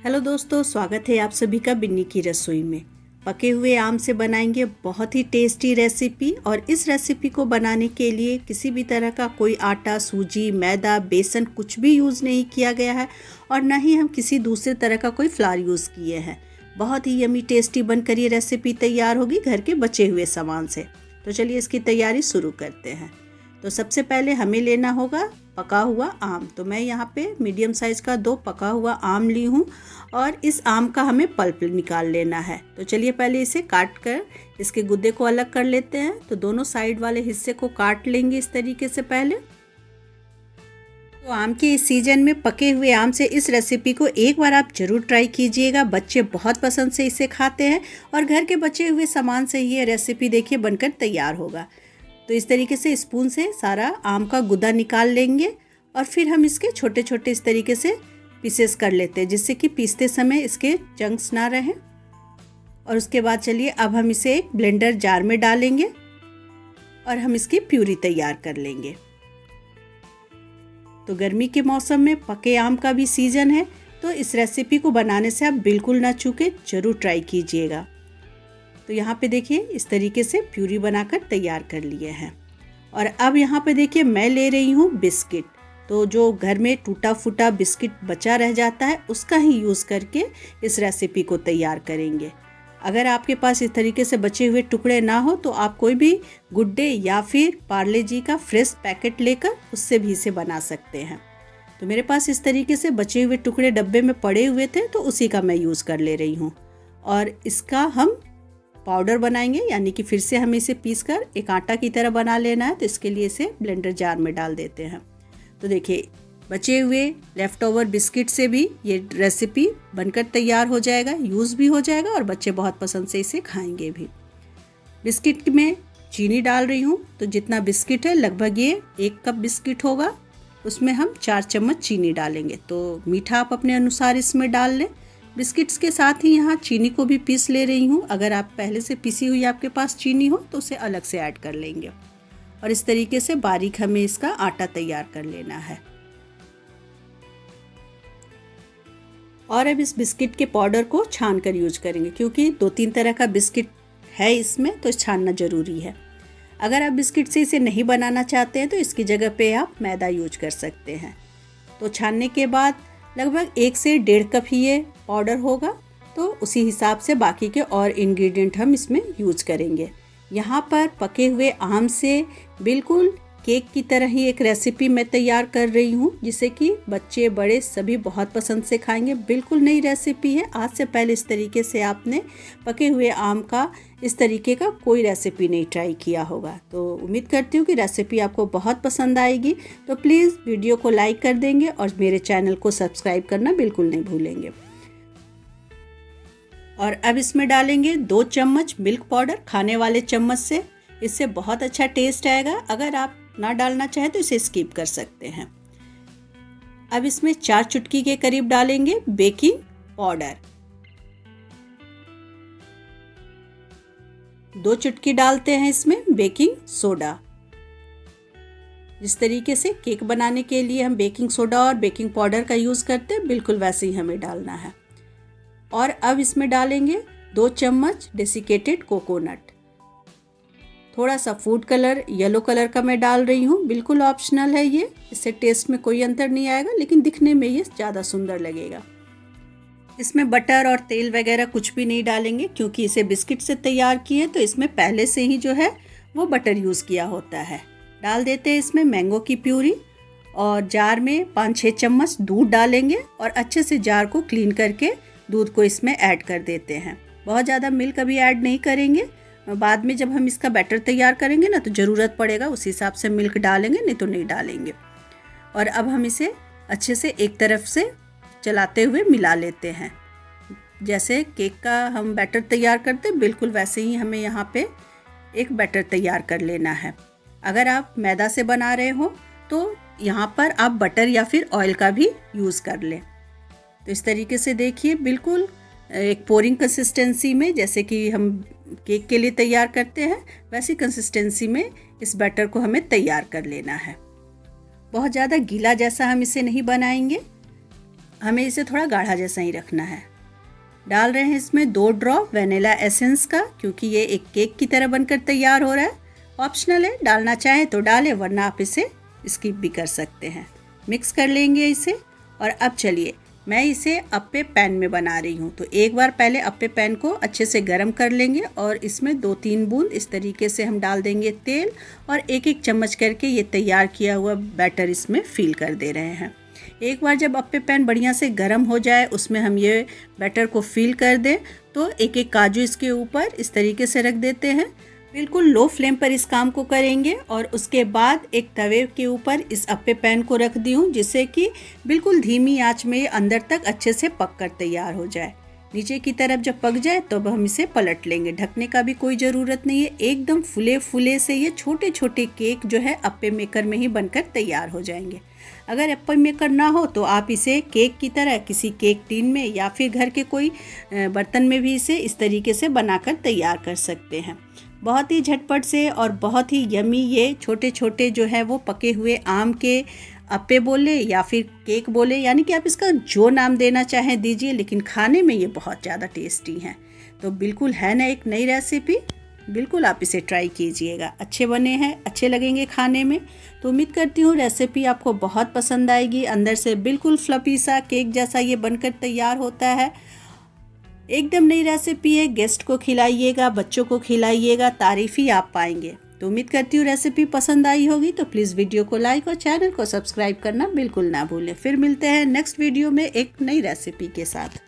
Hello दोस्तों, स्वागत है आप सभी का बिन्नी की रसोई में। पके हुए आम से बनाएंगे बहुत ही टेस्टी रेसिपी। और इस रेसिपी को बनाने के लिए किसी भी तरह का कोई आटा, सूजी, मैदा, बेसन कुछ भी यूज़ नहीं किया गया है और ना ही हम किसी दूसरे तरह का कोई फ्लावर यूज़ किए हैं। बहुत ही यमी टेस्टी बनकर ये रेसिपी तैयार होगी घर के बचे हुए सामान से। तो चलिए इसकी तैयारी शुरू करते हैं। तो सबसे पहले हमें लेना होगा पका हुआ आम। तो मैं यहाँ पे मीडियम साइज़ का 2 पका हुआ आम ली हूँ और इस आम का हमें पल्प निकाल लेना है। तो चलिए पहले इसे काट कर इसके गुद्दे को अलग कर लेते हैं। तो दोनों साइड वाले हिस्से को काट लेंगे इस तरीके से पहले। तो आम के इस सीजन में पके हुए आम से इस रेसिपी को एक बार आप ज़रूर ट्राई कीजिएगा। बच्चे बहुत पसंद से इसे खाते हैं और घर के बचे हुए सामान से ये रेसिपी देखिए बनकर तैयार होगा। तो इस तरीके से स्पून से सारा आम का गुदा निकाल लेंगे और फिर हम इसके छोटे छोटे इस तरीके से पीसेस कर लेते हैं, जिससे कि पीसते समय इसके चंक्स ना रहें। और उसके बाद चलिए अब हम इसे एक ब्लेंडर जार में डालेंगे और हम इसकी प्यूरी तैयार कर लेंगे। तो गर्मी के मौसम में पके आम का भी सीज़न है, तो इस रेसिपी को बनाने से आप बिल्कुल ना चूकें, ज़रूर ट्राई कीजिएगा। तो यहाँ पे देखिए इस तरीके से प्यूरी बनाकर तैयार कर लिए हैं। और अब यहाँ पे देखिए मैं ले रही हूँ बिस्किट। तो जो घर में टूटा फूटा बिस्किट बचा रह जाता है उसका ही यूज़ करके इस रेसिपी को तैयार करेंगे। अगर आपके पास इस तरीके से बचे हुए टुकड़े ना हो तो आप कोई भी गुड डे या फिर पार्ले जी का फ्रेश पैकेट लेकर उससे भी इसे बना सकते हैं। तो मेरे पास इस तरीके से बचे हुए टुकड़े डब्बे में पड़े हुए थे, तो उसी का मैं यूज़ कर ले रही हूँ। और इसका हम पाउडर बनाएंगे, यानी कि फिर से हमें इसे पीसकर एक आटा की तरह बना लेना है। तो इसके लिए इसे ब्लेंडर जार में डाल देते हैं। तो देखिए बचे हुए लेफ़्ट ओवर बिस्किट से भी ये रेसिपी बनकर तैयार हो जाएगा, यूज़ भी हो जाएगा और बच्चे बहुत पसंद से इसे खाएंगे भी। बिस्किट में चीनी डाल रही हूँ। तो जितना बिस्किट है लगभग ये 1 कप बिस्किट होगा, उसमें हम 4 चम्मच चीनी डालेंगे। तो मीठा आप अपने अनुसार इसमें डाल लें। बिस्किट्स के साथ ही यहाँ चीनी को भी पीस ले रही हूँ। अगर आप पहले से पिसी हुई आपके पास चीनी हो तो उसे अलग से ऐड कर लेंगे। और इस तरीके से बारीक हमें इसका आटा तैयार कर लेना है। और अब इस बिस्किट के पाउडर को छान कर यूज करेंगे, क्योंकि 2-3 तरह का बिस्किट है इसमें, तो छानना ज़रूरी है। अगर आप बिस्किट से इसे नहीं बनाना चाहते हैं तो इसकी जगह पे आप मैदा यूज कर सकते हैं। तो छानने के बाद लगभग 1 से 1.5 कप ही ये पाउडर होगा। तो उसी हिसाब से बाकी के और इंग्रेडिएंट हम इसमें यूज करेंगे। यहाँ पर पके हुए आम से बिल्कुल केक की तरह ही एक रेसिपी मैं तैयार कर रही हूँ, जिसे कि बच्चे बड़े सभी बहुत पसंद से खाएंगे। बिल्कुल नई रेसिपी है। आज से पहले इस तरीके से आपने पके हुए आम का इस तरीके का कोई रेसिपी नहीं ट्राई किया होगा। तो उम्मीद करती हूँ कि रेसिपी आपको बहुत पसंद आएगी। तो प्लीज़ वीडियो को लाइक कर देंगे और मेरे चैनल को सब्सक्राइब करना बिल्कुल नहीं भूलेंगे। और अब इसमें डालेंगे 2 चम्मच मिल्क पाउडर खाने वाले चम्मच से। इससे बहुत अच्छा टेस्ट आएगा। अगर आप ना डालना चाहें तो इसे स्किप कर सकते हैं। अब इसमें 4 चुटकी के करीब डालेंगे बेकिंग पाउडर। 2 चुटकी डालते हैं इसमें बेकिंग सोडा। जिस तरीके से केक बनाने के लिए हम बेकिंग सोडा और बेकिंग पाउडर का यूज़ करते हैं, बिल्कुल वैसे ही हमें डालना है। और अब इसमें डालेंगे 2 चम्मच डेसिकेटेड कोकोनट। थोड़ा सा फूड कलर येलो कलर का मैं डाल रही हूँ, बिल्कुल ऑप्शनल है ये। इससे टेस्ट में कोई अंतर नहीं आएगा, लेकिन दिखने में ये ज़्यादा सुंदर लगेगा। इसमें बटर और तेल वगैरह कुछ भी नहीं डालेंगे, क्योंकि इसे बिस्किट से तैयार किए तो इसमें पहले से ही जो है वो बटर यूज़ किया होता है। डाल देते हैं इसमें मैंगो की प्यूरी और जार में 5-6 चम्मच दूध डालेंगे और अच्छे से जार को क्लीन करके दूध को इसमें ऐड कर देते हैं। बहुत ज़्यादा मिल्क अभी ऐड नहीं करेंगे, बाद में जब हम इसका बैटर तैयार करेंगे ना तो ज़रूरत पड़ेगा, उस हिसाब से मिल्क डालेंगे, नहीं तो नहीं डालेंगे। और अब हम इसे अच्छे से एक तरफ से चलाते हुए मिला लेते हैं। जैसे केक का हम बैटर तैयार करते हैं, बिल्कुल वैसे ही हमें यहाँ पे एक बैटर तैयार कर लेना है। अगर आप मैदा से बना रहे हो तो यहाँ पर आप बटर या फिर ऑयल का भी यूज़ कर लें। तो इस तरीके से देखिए बिल्कुल एक पोरिंग कंसिस्टेंसी में, जैसे कि हम केक के लिए तैयार करते हैं, वैसी कंसिस्टेंसी में इस बैटर को हमें तैयार कर लेना है। बहुत ज़्यादा गीला जैसा हम इसे नहीं बनाएंगे। हमें इसे थोड़ा गाढ़ा जैसा ही रखना है। डाल रहे हैं इसमें 2 ड्रॉप वनीला एसेंस का, क्योंकि ये एक केक की तरह बनकर तैयार हो रहा है। ऑप्शनल है, डालना चाहें तो डालें, वरना आप इसे स्किप भी कर सकते हैं। मिक्स कर लेंगे इसे। और अब चलिए मैं इसे अप्पे पैन में बना रही हूँ। तो एक बार पहले अप्पे पैन को अच्छे से गर्म कर लेंगे और इसमें 2-3 बूंद इस तरीके से हम डाल देंगे तेल, और एक एक चम्मच करके ये तैयार किया हुआ बैटर इसमें फिल कर दे रहे हैं। एक बार जब अप्पे पैन बढ़िया से गर्म हो जाए, उसमें हम ये बैटर को फिल कर दें, तो एक एक काजू इसके ऊपर इस तरीके से रख देते हैं। बिल्कुल लो फ्लेम पर इस काम को करेंगे। और उसके बाद एक तवे के ऊपर इस अप्पे पैन को रख दी हूँ, जिससे कि बिल्कुल धीमी आंच में ये अंदर तक अच्छे से पक कर तैयार हो जाए। नीचे की तरफ जब पक जाए तो अब हम इसे पलट लेंगे। ढकने का भी कोई ज़रूरत नहीं है, एकदम फुले फुले से ये छोटे छोटे केक जो है अप्पे मेकर में ही बनकर तैयार हो जाएंगे। अगर अप्पे मेकर ना हो तो आप इसे केक की तरह किसी केक टिन में या फिर घर के कोई बर्तन में भी इसे इस तरीके से बनाकर तैयार कर सकते हैं। बहुत ही झटपट से और बहुत ही यमी ये छोटे छोटे जो है वो पके हुए आम के अप्पे बोले या फिर केक बोले, यानी कि आप इसका जो नाम देना चाहें दीजिए, लेकिन खाने में ये बहुत ज़्यादा टेस्टी हैं। तो बिल्कुल है ना एक नई रेसिपी, बिल्कुल आप इसे ट्राई कीजिएगा। अच्छे बने हैं, अच्छे लगेंगे खाने में। तो उम्मीद करती हूँ रेसिपी आपको बहुत पसंद आएगी। अंदर से बिल्कुल फ्लफी सा केक जैसा ये बनकर तैयार होता है। एकदम नई रेसिपी है, गेस्ट को खिलाइएगा, बच्चों को खिलाइएगा, तारीफ़ ही आप पाएंगे। तो उम्मीद करती हूँ रेसिपी पसंद आई होगी। तो प्लीज़ वीडियो को लाइक और चैनल को सब्सक्राइब करना बिल्कुल ना भूलें। फिर मिलते हैं नेक्स्ट वीडियो में एक नई रेसिपी के साथ।